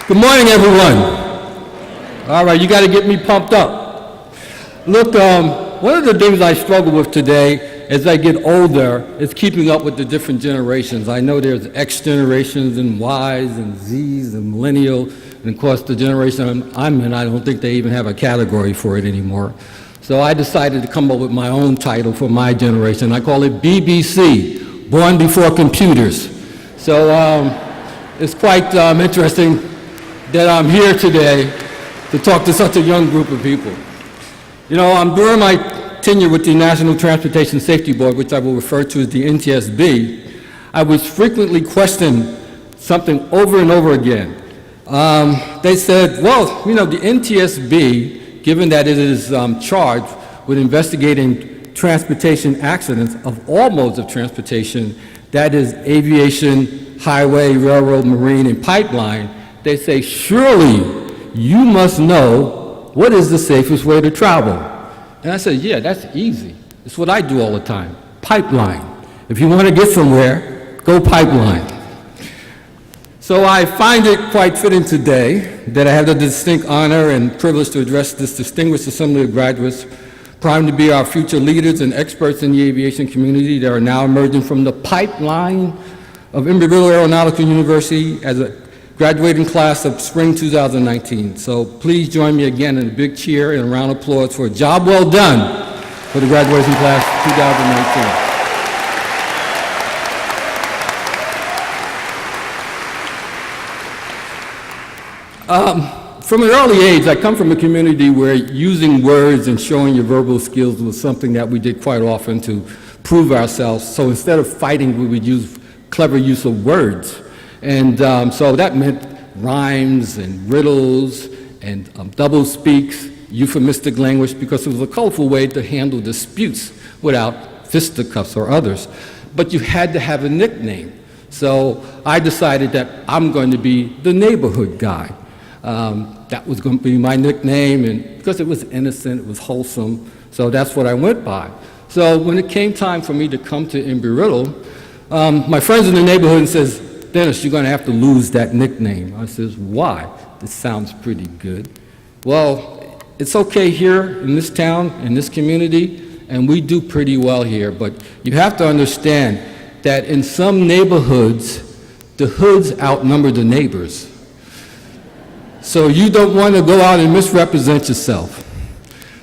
Good morning, everyone. All right, you got to get me pumped up. Look, one of the things I struggle with today as I get older is keeping up with the different generations. I know there's X generations and Ys and Zs and millennial, and of course the generation I'm in, I don't think they even have a category for it anymore. So I decided to come up with my own title for my generation. I call it BBC, Born Before Computers. So it's quite interesting that I'm here today to talk to such a young group of people. You know, during my tenure with the National Transportation Safety Board, which I will refer to as the NTSB, I was frequently questioned something over and over again. They said, well, you know, the NTSB, given that it is charged with investigating transportation accidents of all modes of transportation, that is aviation, highway, railroad, marine, and pipeline, they say, surely you must know what is the safest way to travel. And I said, yeah, that's easy. It's what I do all the time, pipeline. If you want to get somewhere, go pipeline. So I find it quite fitting today that I have the distinct honor and privilege to address this distinguished assembly of graduates, primed to be our future leaders and experts in the aviation community that are now emerging from the pipeline of Embry-Riddle Aeronautical University as a graduating class of spring 2019. So please join me again in a big cheer and a round of applause for a job well done for the graduation class 2019. From an early age, I come from a community where using words and showing your verbal skills was something that we did quite often to prove ourselves. So instead of fighting, we would use clever use of words. And so that meant rhymes and riddles and double speaks, euphemistic language, because it was a colorful way to handle disputes without fisticuffs or others. But you had to have a nickname. So I decided that I'm going to be the neighborhood guy. That was going to be my nickname, and because it was innocent, it was wholesome, so that's what I went by. So when it came time for me to come to Embry-Riddle, my friends in the neighborhood says, Dennis, you're going to have to lose that nickname. I says, why? This sounds pretty good. Well, it's okay here in this town, in this community, and we do pretty well here, but you have to understand that in some neighborhoods, the hoods outnumber the neighbors. So you don't want to go out and misrepresent yourself.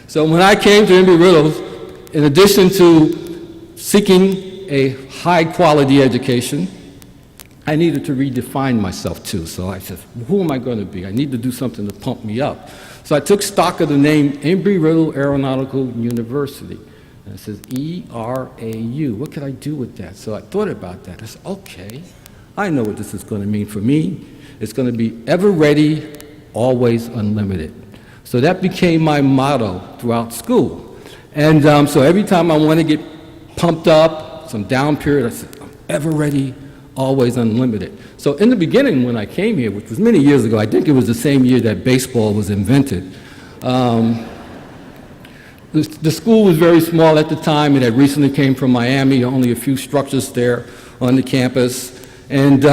So when I came to Embry-Riddle, in addition to seeking a high-quality education, I needed to redefine myself too. So I said, who am I going to be? I need to do something to pump me up. So I took stock of the name Embry-Riddle Aeronautical University. And it says E-R-A-U. What could I do with that? So I thought about that. I said, okay, I know what this is going to mean for me. It's going to be ever ready, always unlimited. So that became my motto throughout school. And so every time I want to get pumped up, some down period, I said, I'm ever ready, always unlimited. So in the beginning when I came here, which was many years ago, I think it was the same year that baseball was invented, the school was very small at the time. It had recently came from Miami, only a few structures there on the campus. And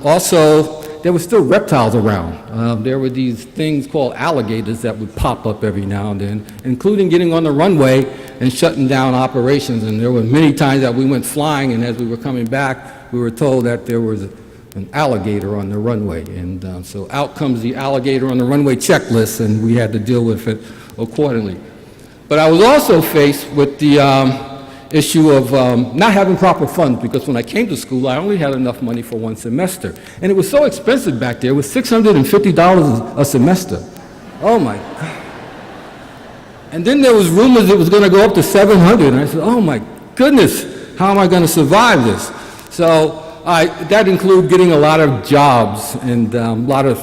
also, there were still reptiles around. There were these things called alligators that would pop up every now and then, including getting on the runway and shutting down operations. And there were many times that we went flying, and as we were coming back, we were told that there was an alligator on the runway. And so out comes the alligator on the runway checklist, and we had to deal with it accordingly. But I was also faced with the issue of not having proper funds, because when I came to school, I only had enough money for one semester. And it was so expensive back there. It was $650 a semester. Oh my God. And then there was rumors it was going to go up to $700. And I said, oh my goodness, how am I going to survive this? So that included getting a lot of jobs, and a lot of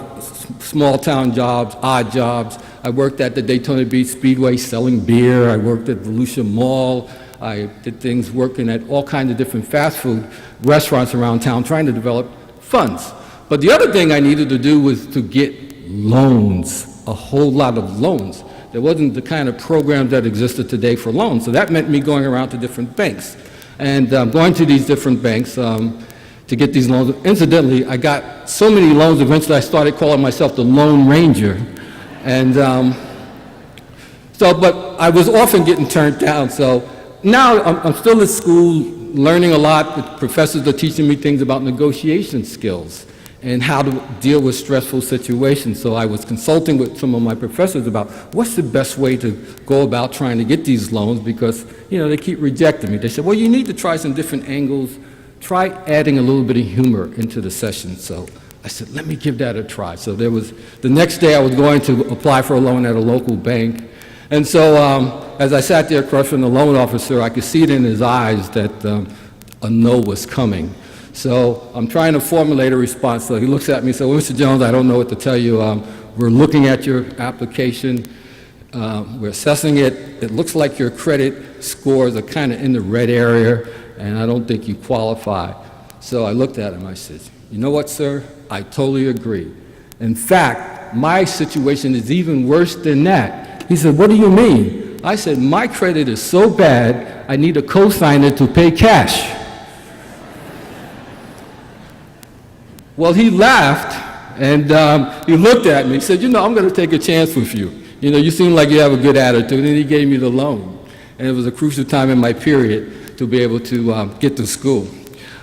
small town jobs, odd jobs. I worked at the Daytona Beach Speedway selling beer. I worked at Volusia Mall. I did things working at all kinds of different fast food restaurants around town trying to develop funds. But the other thing I needed to do was to get loans, a whole lot of loans. There wasn't the kind of programs that existed today for loans, so that meant me going around to different banks. And going to these different banks, to to get these loans. Incidentally, I got so many loans, eventually I started calling myself the Lone Ranger. And but I was often getting turned down. So now I'm still at school, learning a lot. The professors are teaching me things about negotiation skills and how to deal with stressful situations. So I was consulting with some of my professors about what's the best way to go about trying to get these loans, because, they keep rejecting me. They said, well, you need to try some different angles. Try adding a little bit of humor into the session. So I said, let me give that a try. So the next day I was going to apply for a loan at a local bank. And so as I sat there across from the loan officer, I could see it in his eyes that a no was coming. So I'm trying to formulate a response. So he looks at me and says, well, Mr. Jones, I don't know what to tell you. We're looking at your application. We're assessing it. It looks like your credit scores are kind of in the red area, and I don't think you qualify. So I looked at him. I said, you know what, sir? I totally agree. In fact, my situation is even worse than that. He said, what do you mean? I said, my credit is so bad, I need a cosigner to pay cash. Well, he laughed, and he looked at me. He said, I'm going to take a chance with you. You seem like you have a good attitude. And he gave me the loan. And it was a crucial time in my period to be able to get to school.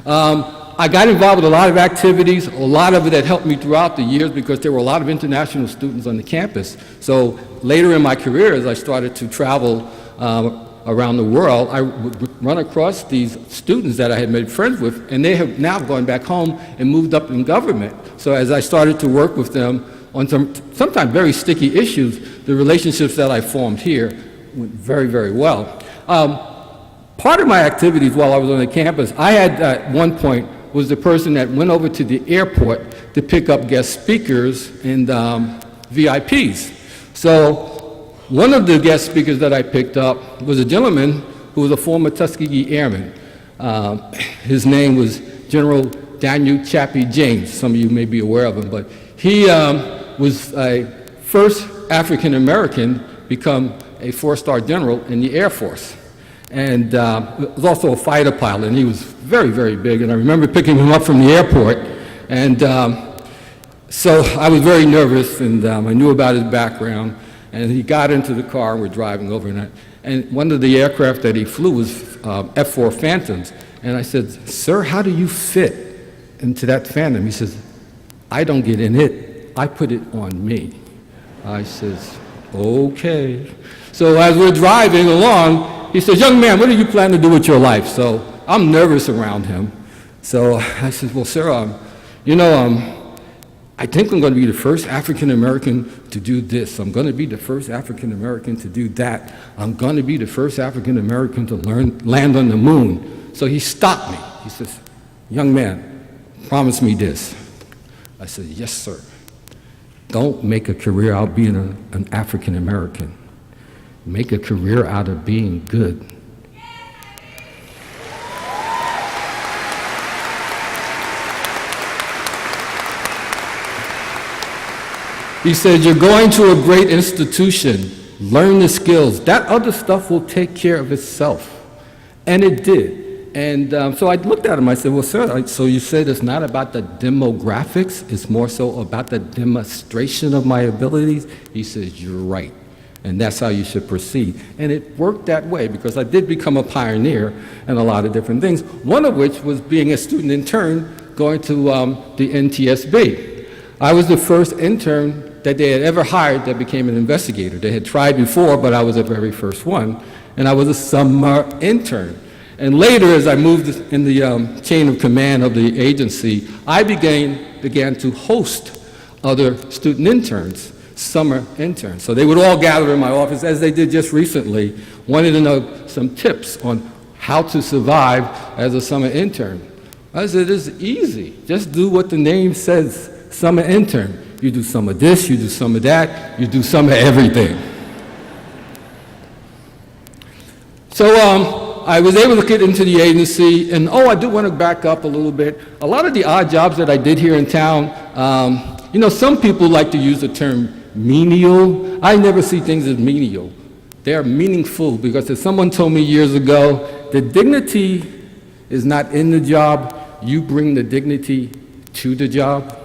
I got involved with a lot of activities. A lot of it had helped me throughout the years because there were a lot of international students on the campus. So later in my career, as I started to travel around the world, I would run across these students that I had made friends with, and they have now gone back home and moved up in government. So as I started to work with them on sometimes very sticky issues, the relationships that I formed here went very, very well. Part of my activities while I was on the campus, I had at one point was the person that went over to the airport to pick up guest speakers and VIPs. So one of the guest speakers that I picked up was a gentleman who was a former Tuskegee Airman. His name was General Daniel Chappie James. Some of you may be aware of him, but he was a first African American become a four-star general in the Air Force. And was also a fighter pilot, and he was very, very big. And I remember picking him up from the airport, and so I was very nervous, and I knew about his background. And he got into the car, and we're driving over, and one of the aircraft that he flew was F-4 Phantoms. And I said, sir, how do you fit into that Phantom? He says, I don't get in it, I put it on me. I says, okay. So as we're driving along, he says, young man, what do you plan to do with your life? So I'm nervous around him. So I said, well, sir, I think I'm going to be the first African American to do this. I'm going to be the first African American to do that. I'm going to be the first African American to land on the moon. So he stopped me. He says, young man, promise me this. I said, yes, sir. Don't make a career out of being an African American. Make a career out of being good. He said, you're going to a great institution, learn the skills. That other stuff will take care of itself. And it did. And so I looked at him, I said, well, sir, so you said it's not about the demographics, it's more so about the demonstration of my abilities? He says, you're right. And that's how you should proceed. And it worked that way because I did become a pioneer in a lot of different things, one of which was being a student intern going to the NTSB. I was the first intern that they had ever hired that became an investigator. They had tried before, but I was the very first one. And I was a summer intern. And later, as I moved in the chain of command of the agency, I began to host other student interns, summer interns. So they would all gather in my office, as they did just recently, wanted to know some tips on how to survive as a summer intern. I said, it's easy. Just do what the name says, summer intern. You do some of this, you do some of that, you do some of everything. So I was able to get into the agency, and I do want to back up a little bit. A lot of the odd jobs that I did here in town, some people like to use the term menial. I never see things as menial. They are meaningful because as someone told me years ago, the dignity is not in the job, you bring the dignity to the job?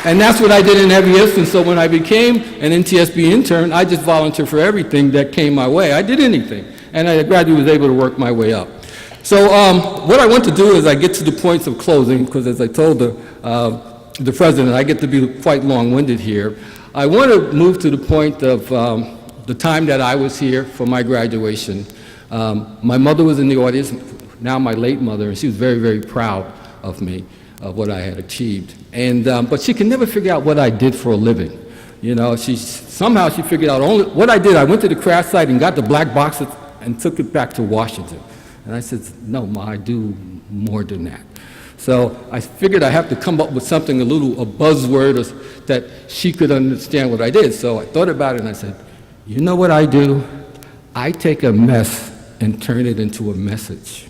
And that's what I did in every instance. So when I became an NTSB intern, I just volunteered for everything that came my way. I did anything. And I gradually was able to work my way up. So what I want to do is I get to the points of closing, because as I told the president, I get to be quite long-winded here. I want to move to the point of the time that I was here for my graduation. My mother was in the audience, now my late mother, and she was very, very proud of me, of what I had achieved. And, but she could never figure out what I did for a living. You know, somehow she figured out only what I did. I went to the crash site and got the black boxes and took it back to Washington. And I said, no, Ma, I do more than that. So I figured I have to come up with something, a buzzword that she could understand what I did. So I thought about it and I said, you know what I do? I take a mess and turn it into a message.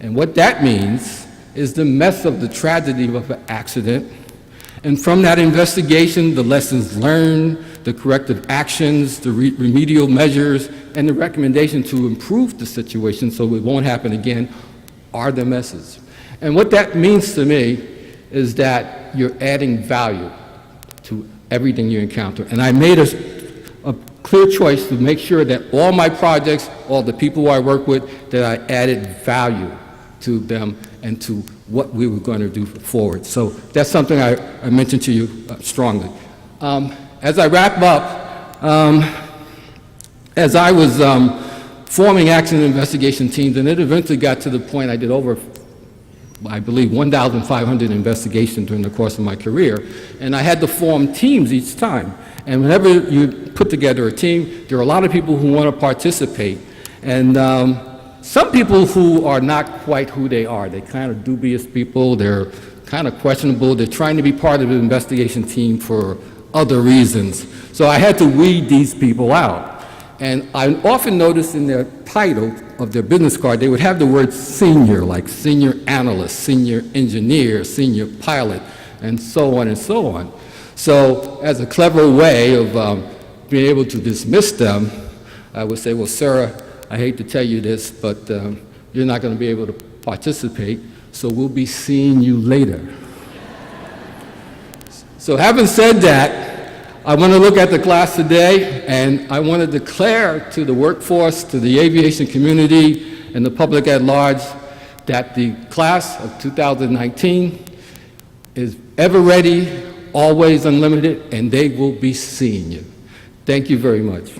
And what that means is the mess of the tragedy of an accident. And from that investigation, the lessons learned, the corrective actions, the remedial measures, and the recommendation to improve the situation so it won't happen again are the message. And what that means to me is that you're adding value to everything you encounter. And I made a clear choice to make sure that all my projects, all the people who I work with, that I added value to them and to what we were going to do forward. So that's something I mentioned to you strongly. As I wrap up, as I was forming action investigation teams, and it eventually got to the point I did over, I believe, 1,500 investigations during the course of my career, and I had to form teams each time. And whenever you put together a team, there are a lot of people who want to participate, and some people who are not quite who they are. They're kind of dubious people, they're kind of questionable, they're trying to be part of the investigation team for other reasons. So I had to weed these people out. And I often noticed in their title of their business card, they would have the word senior, like senior analyst, senior engineer, senior pilot, and so on and so on. So as a clever way of being able to dismiss them, I would say, well, Sarah, I hate to tell you this, but you're not going to be able to participate, so we'll be seeing you later. So having said that, I want to look at the class today, and I want to declare to the workforce, to the aviation community, and the public at large that the class of 2019 is ever ready, always unlimited, and they will be seeing you. Thank you very much.